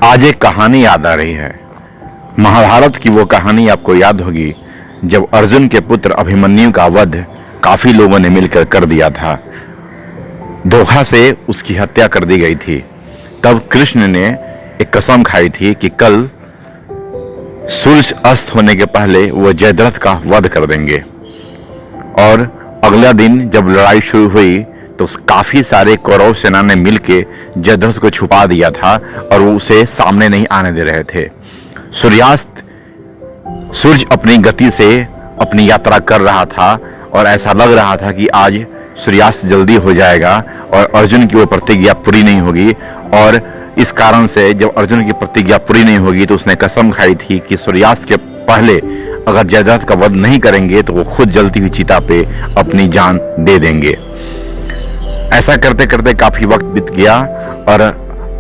आज एक कहानी याद आ रही है। महाभारत की वो कहानी आपको याद होगी जब अर्जुन के पुत्र अभिमन्यु का वध काफी लोगों ने मिलकर कर दिया था। धोखा से उसकी हत्या कर दी गई थी। तब कृष्ण ने एक कसम खाई थी कि कल सूरज अस्त होने के पहले वो जयद्रथ का वध कर देंगे। और अगला दिन जब लड़ाई शुरू हुई तो काफी सारे कौरव सेना ने मिलकर जयद्रथ को छुपा दिया था और वो उसे सामने नहीं आने दे रहे थे। सूरज अपनी गति से अपनी यात्रा कर रहा था और ऐसा लग रहा था कि आज सूर्यास्त जल्दी हो जाएगा और अर्जुन की वो प्रतिज्ञा पूरी नहीं होगी। और इस कारण से जब अर्जुन की प्रतिज्ञा पूरी नहीं होगी तो उसने कसम खाई थी कि सूर्यास्त के पहले अगर जयद्रथ का वध नहीं करेंगे तो वो खुद जलती हुई चिता पे अपनी जान दे देंगे। ऐसा करते करते काफी वक्त बीत गया और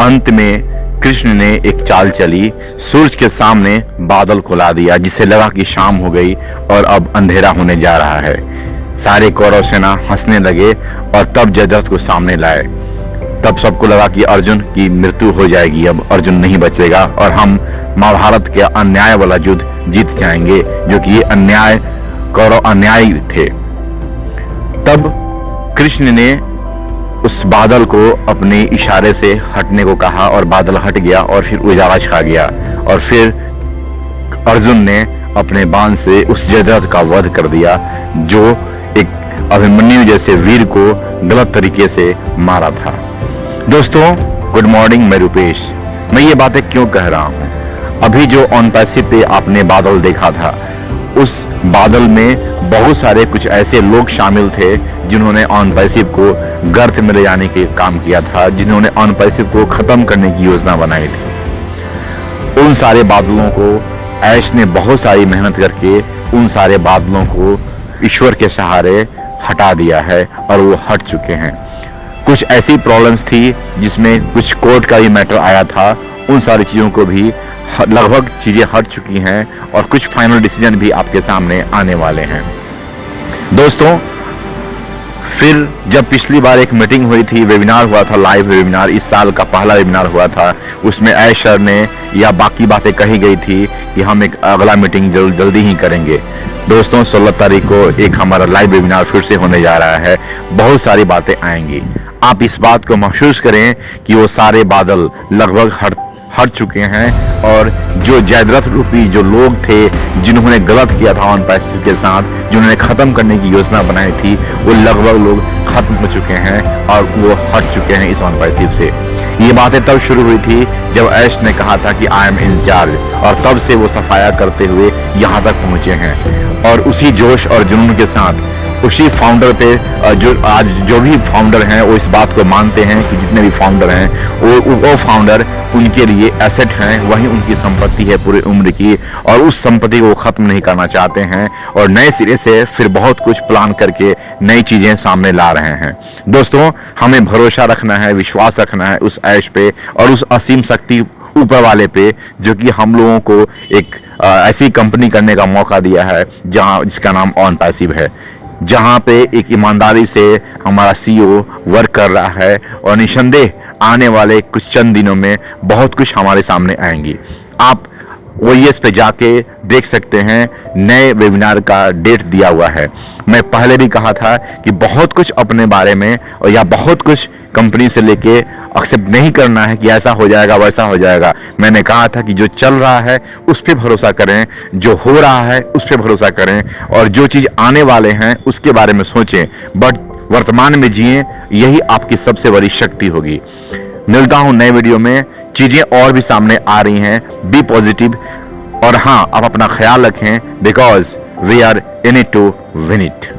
अंत में कृष्ण ने एक चाल चली। सूरज के सामने बादल को ला दिया जिससे लगा कि शाम हो गई और अब अंधेरा होने जा रहा है। सारे कौरव सेना हंसने लगे और तब जयद्रथ को सामने लाए। तब सबको लगा कि अर्जुन की मृत्यु हो जाएगी, अब अर्जुन नहीं बचेगा और हम महाभारत के अन्याय वाला युद्ध जीत जाएंगे, जो कि ये अन्याय कौरव अन्याय थे। तब कृष्ण ने उस बादल को अपने इशारे से हटने को कहा और बादल हट गया और फिर उजाला छा गया। और फिर अर्जुन ने अपने बाण से उस जयद्रथ का वध कर दिया जो एक अभिमन्यु जैसे वीर को गलत तरीके से मारा था। दोस्तों गुड मॉर्निंग, मैं रूपेश। मैं ये बातें क्यों कह रहा हूँ? अभी जो ऑन पैसिव पे आपने बादल देखा था, उस बादल में बहुत सारे कुछ ऐसे लोग शामिल थे जिन्होंने ऑन पैसिव को गर्त में ले जाने के काम किया था, जिन्होंने ऑन पैसिव को खत्म करने की योजना बनाई थी। उन सारे बादलों को ऐश ने बहुत सारी मेहनत करके उन सारे बादलों को ईश्वर के सहारे हटा दिया है और वो हट चुके हैं। कुछ ऐसी प्रॉब्लम्स थी जिसमें कुछ कोर्ट का भी मैटर आया था, उन सारी चीजों को भी लगभग चीजें हट चुकी हैं और कुछ फाइनल डिसीजन भी आपके सामने आने वाले हैं। दोस्तों फिर जब पिछली बार एक मीटिंग हुई थी, वेबिनार हुआ था, लाइव वेबिनार, इस साल का पहला वेबिनार हुआ था, उसमें ऐश सर ने या बाकी बातें कही गई थी कि हम एक अगला मीटिंग जल्दी ही करेंगे। दोस्तों 16 तारीख को एक हमारा लाइव वेबिनार फिर से होने जा रहा है। बहुत सारी बातें आएंगी। आप इस बात को महसूस करें कि वो सारे बादल लगभग हट चुके हैं और जो जयद्रथ रूपी जो लोग थे जिन्होंने गलत किया था ऑन पैसिव के साथ, जिन्होंने खत्म करने की योजना बनाई थी, वो लगभग लोग खत्म हो चुके हैं और वो हट चुके हैं इस ऑन पैसिव से। ये बातें तब शुरू हुई थी जब ऐश ने कहा था कि आई एम इन चार्ज, और तब से वो सफाया करते हुए यहाँ तक पहुंचे हैं। और उसी जोश और जुनून के साथ उसी फाउंडर पे जो आज जो भी फाउंडर हैं वो इस बात को मानते हैं कि जितने भी फाउंडर हैं वो फाउंडर उनके लिए एसेट हैं, वही उनकी संपत्ति है पूरी उम्र की, और उस संपत्ति को खत्म नहीं करना चाहते हैं और नए सिरे से फिर बहुत कुछ प्लान करके नई चीजें सामने ला रहे हैं। दोस्तों हमें भरोसा रखना है, विश्वास रखना है उस ऐश पे और उस असीम शक्ति ऊपर वाले पे, जो कि हम लोगों को एक ऐसी कंपनी करने का मौका दिया है जिसका नाम ऑन पैसिव है, जहां पे एक ईमानदारी से हमारा सीईओ वर्क कर रहा है और निसंदेह आने वाले कुछ चंद दिनों में बहुत कुछ हमारे सामने आएंगी। आप OES पे जाके देख सकते हैं, नए वेबिनार का डेट दिया हुआ है। मैं पहले भी कहा था कि बहुत कुछ अपने बारे में और या बहुत कुछ कंपनी से लेके एक्सेप्ट नहीं करना है कि ऐसा हो जाएगा वैसा हो जाएगा। मैंने कहा था कि जो चल रहा है उस पर भरोसा करें, जो हो रहा है उस पर भरोसा करें और जो चीज आने वाले हैं उसके बारे में सोचें, बट वर्तमान में जिए, यही आपकी सबसे बड़ी शक्ति होगी। मिलता हूं नए वीडियो में। चीजें और भी सामने आ रही हैं, बी पॉजिटिव, और हाँ आप अपना ख्याल रखें, because we are in it to win it.